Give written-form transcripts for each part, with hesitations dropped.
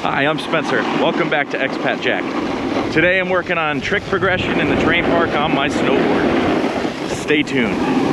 Hi, I'm Spencer. Welcome back to Expat Jack. Today I'm working on trick progression in the terrain park on my snowboard. Stay tuned.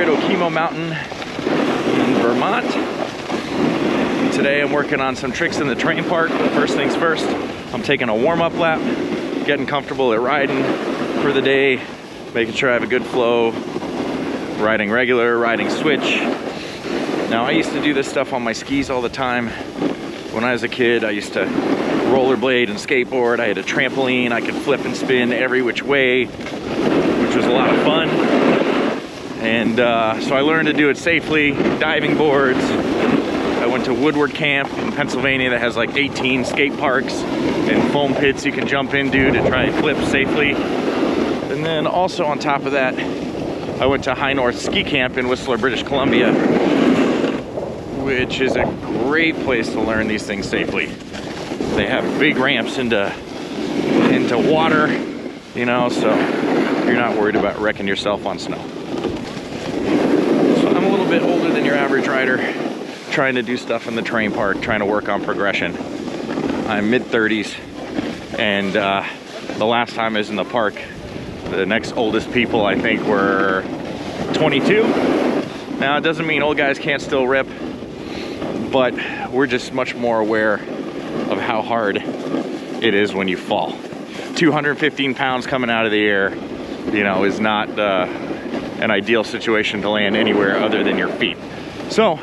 Okemo Mountain in Vermont. Today I'm working on some tricks in the terrain park. First things first, I'm taking a warm-up lap, getting comfortable at riding for the day, making sure I have a good flow, riding regular, riding switch. Now I used to do this stuff on my skis all the time. When I was a kid, I used to rollerblade and skateboard. I had a trampoline. I could flip and spin every which way, which was a lot of fun. And so I learned to do it safely, diving boards. I went to Woodward Camp in Pennsylvania that has like 18 skate parks and foam pits you can jump into to try and flip safely. And then also on top of that, I went to High North Ski Camp in Whistler, British Columbia, which is a great place to learn these things safely. They have big ramps into water, you know, so you're not worried about wrecking yourself on snow. I'm a little bit older than your average rider, trying to do stuff in the terrain park, trying to work on progression. I'm mid-30s, and the last time I was in the park, the next oldest people I think were 22. Now it doesn't mean old guys can't still rip, but we're just much more aware of how hard it is when you fall. 215 pounds coming out of the air, you know, is not an ideal situation to land anywhere other than your feet. So,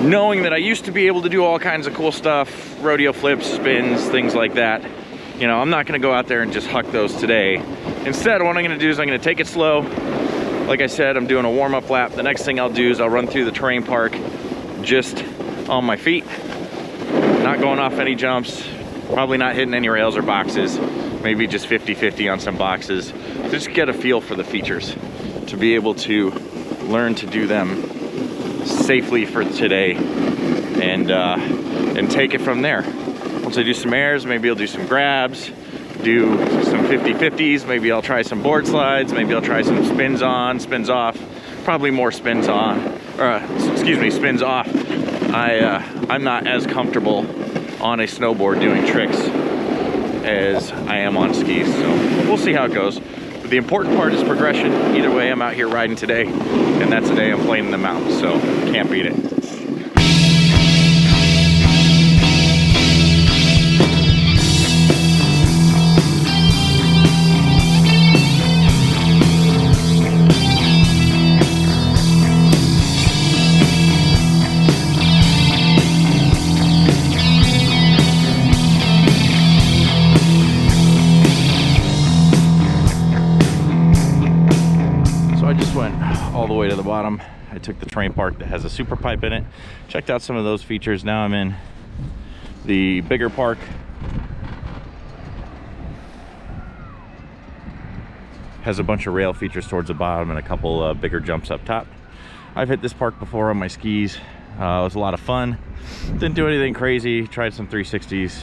knowing that I used to be able to do all kinds of cool stuff, rodeo flips, spins, things like that, you know, I'm not gonna go out there and just huck those today. Instead, what I'm gonna do is I'm gonna take it slow. Like I said, I'm doing a warm-up lap. The next thing I'll do is I'll run through the terrain park just on my feet, not going off any jumps, probably not hitting any rails or boxes, maybe just 50-50 on some boxes. Just get a feel for the features to be able to learn to do them safely for today, and take it from there. Once I do some airs, maybe I'll do some grabs, do some 50-50s, maybe I'll try some board slides, maybe I'll try some spins on, spins off, probably more spins on, or excuse me, spins off. I'm not as comfortable on a snowboard doing tricks as I am on skis, so we'll see how it goes. But the important part is progression. Either way, I'm out here riding today, and that's the day I'm playing in the mountains, so can't beat it. All the way to the bottom. I took the terrain park that has a super pipe in it, checked out some of those features. Now I'm in the bigger park. Has a bunch of rail features towards the bottom and a couple bigger jumps up top. I've hit this park before on my skis. It was a lot of fun. Didn't do anything crazy. Tried some 360s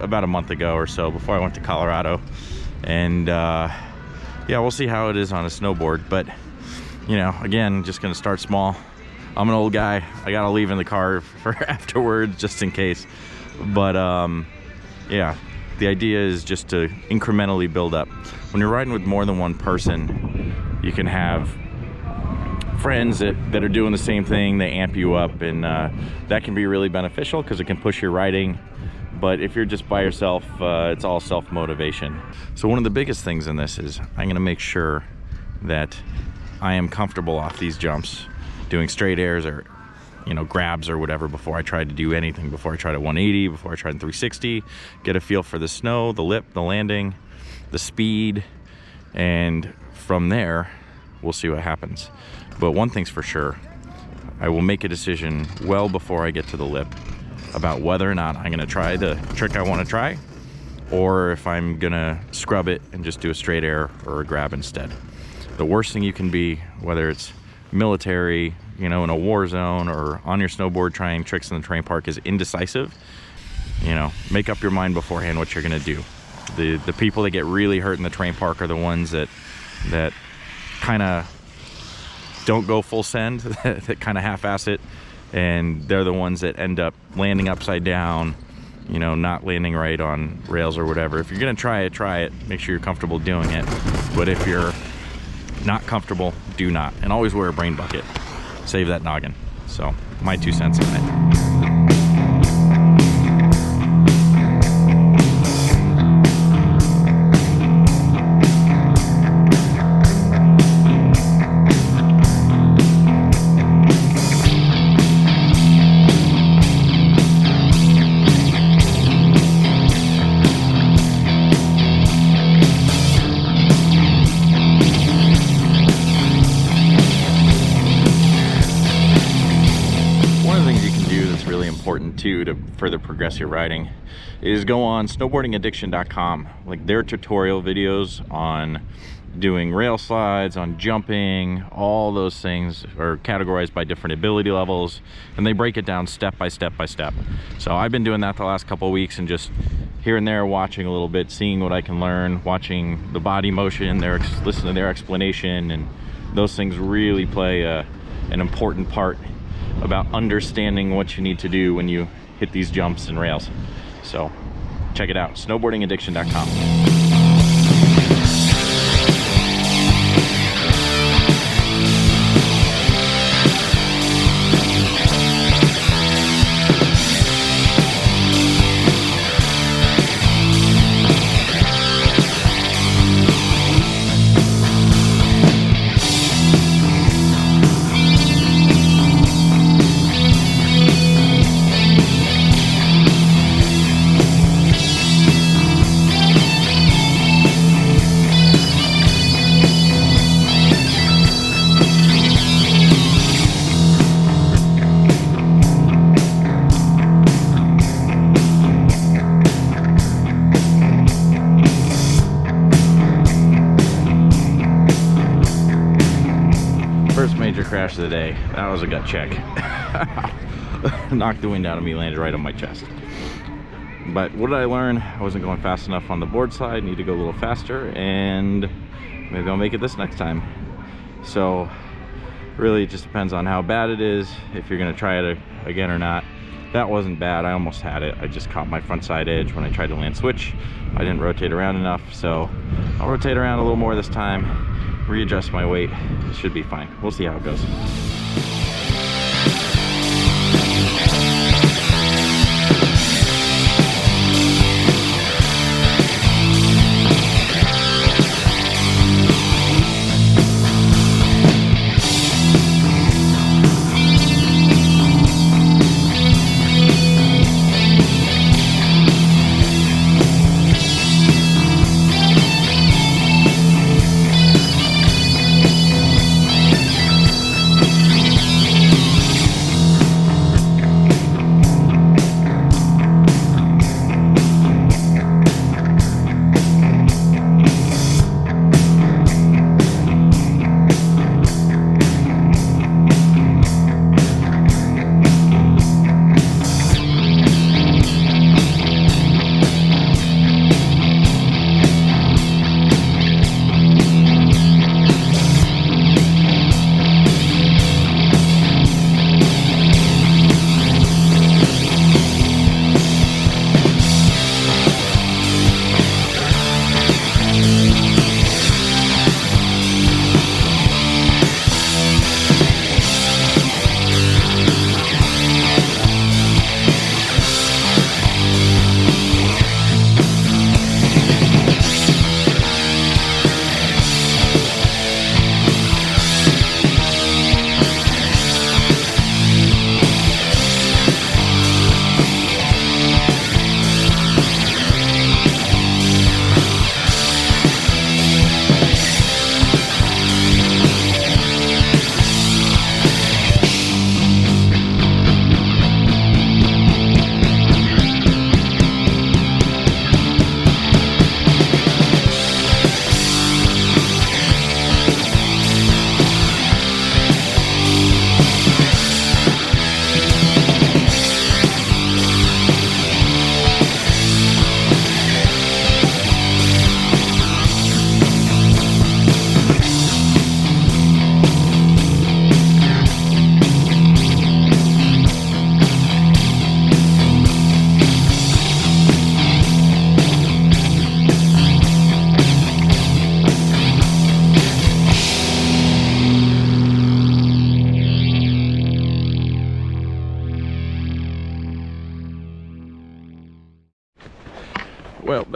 about a month ago or so, before I went to Colorado. And yeah, we'll see how it is on a snowboard, but you know, again, just gonna start small. I'm an old guy. I gotta leave in the car for afterwards just in case. But yeah, the idea is just to incrementally build up. When you're riding with more than one person, you can have friends that are doing the same thing. They amp you up, and that can be really beneficial because it can push your riding. But if you're just by yourself, it's all self-motivation. So one of the biggest things in this is I'm gonna make sure that I am comfortable off these jumps, doing straight airs or, you know, grabs or whatever before I try to do anything, before I try to 180, before I try to 360, get a feel for the snow, the lip, the landing, the speed, and from there, we'll see what happens. But one thing's for sure, I will make a decision well before I get to the lip about whether or not I'm gonna try the trick I wanna try, or if I'm gonna scrub it and just do a straight air or a grab instead. The worst thing you can be, whether it's military, you know, in a war zone, or on your snowboard trying tricks in the terrain park, is indecisive. You know, make up your mind beforehand what you're gonna do. The people that get really hurt in the terrain park are the ones that kind of don't go full send, that kind of half-ass it, and they're the ones that end up landing upside down, you know, not landing right on rails or whatever. If you're gonna try it, make sure you're comfortable doing it. But if you're not comfortable, do not. And always wear a brain bucket. Save that noggin. So, my 2 cents on it. Important too, to further progress your riding, is go on snowboardingaddiction.com. like their tutorial videos on doing rail slides, on jumping, all those things are categorized by different ability levels, and they break it down step by step by step. So I've been doing that the last couple of weeks, and just here and there watching a little bit, seeing what I can learn, watching the body motion, listening to their explanation, and those things really play an important part about understanding what you need to do when you hit these jumps and rails. So check it out, snowboardingaddiction.com. First major crash of the day. That was a gut check. Knocked the wind out of me, landed right on my chest. But what did I learn? I wasn't going fast enough on the board slide, need to go a little faster, and maybe I'll make it this next time. So really it just depends on how bad it is, if you're gonna try it again or not. That wasn't bad, I almost had it. I just caught my front side edge when I tried to land switch. I didn't rotate around enough, so I'll rotate around a little more this time, readjust my weight. It should be fine. We'll see how it goes.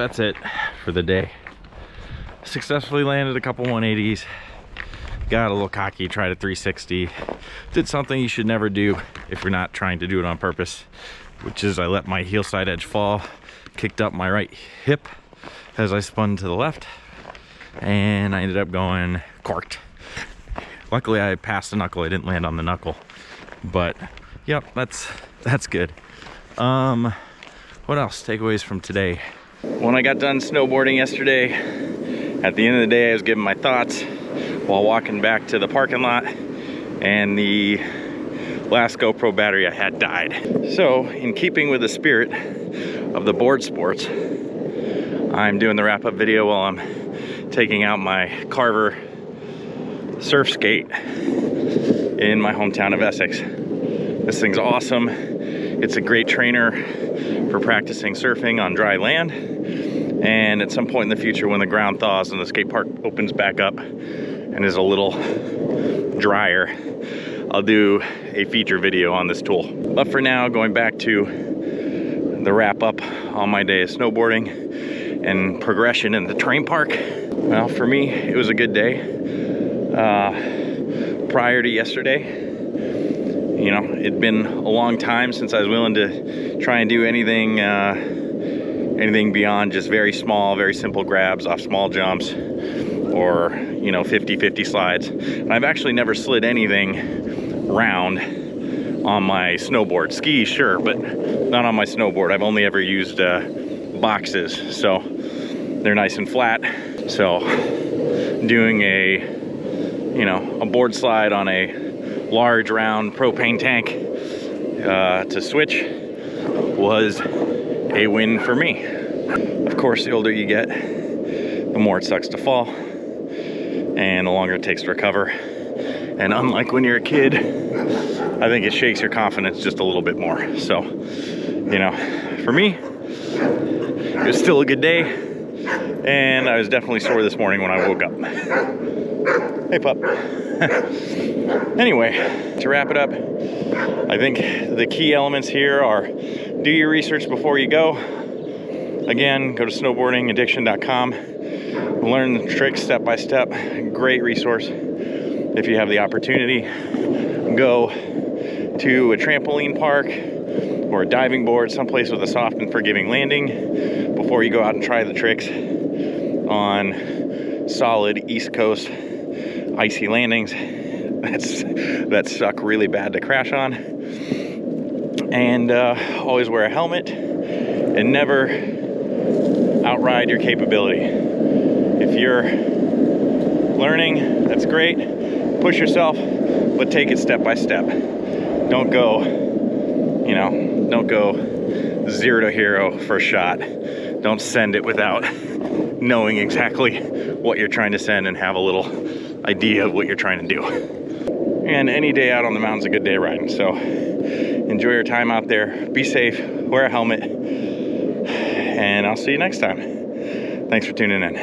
that's it for the day. Successfully landed a couple 180s. Got a little cocky, tried a 360. Did something you should never do if you're not trying to do it on purpose, which is I let my heel side edge fall, kicked up my right hip as I spun to the left, and I ended up going corked. Luckily I passed the knuckle, I didn't land on the knuckle, but yep, that's good. What else? Takeaways from today. When I got done snowboarding yesterday, at the end of the day I was giving my thoughts while walking back to the parking lot, and the last GoPro battery I had died. So in keeping with the spirit of the board sports, I'm doing the wrap-up video while I'm taking out my Carver surf skate in my hometown of Essex. This thing's awesome. It's a great trainer for practicing surfing on dry land, and at some point in the future when the ground thaws and the skate park opens back up and is a little drier, I'll do a feature video on this tool. But for now, going back to the wrap up on my day of snowboarding and progression in the terrain park. Well, for me, it was a good day. Prior to yesterday, you know, it'd been a long time since I was willing to try and do anything beyond just very small, very simple grabs off small jumps, or, you know, 50-50 slides. And I've actually never slid anything round on my snowboard. Skis, sure, but not on my snowboard. I've only ever used boxes, so they're nice and flat. So doing a board slide on a large round propane tank to switch was a win for me. Of course, the older you get, the more it sucks to fall and the longer it takes to recover. And unlike when you're a kid, I think it shakes your confidence just a little bit more. So, you know, for me, it was still a good day, and I was definitely sore this morning when I woke up. Hey, pup. Anyway, to wrap it up, I think the key elements here are do your research before you go. Again, go to snowboardingaddiction.com. Learn the tricks step by step. Great resource. If you have the opportunity, go to a trampoline park or a diving board, someplace with a soft and forgiving landing before you go out and try the tricks on solid East Coast icy landings that suck really bad to crash on. And always wear a helmet and never outride your capability. If you're learning, that's great. Push yourself, but take it step by step. Don't go, don't go 0 to hero first shot. Don't send it without knowing exactly what you're trying to send and have a little idea of what you're trying to do. And any day out on the mountain's a good day riding. So enjoy your time out there. Be safe, wear a helmet, and I'll see you next time. Thanks for tuning in.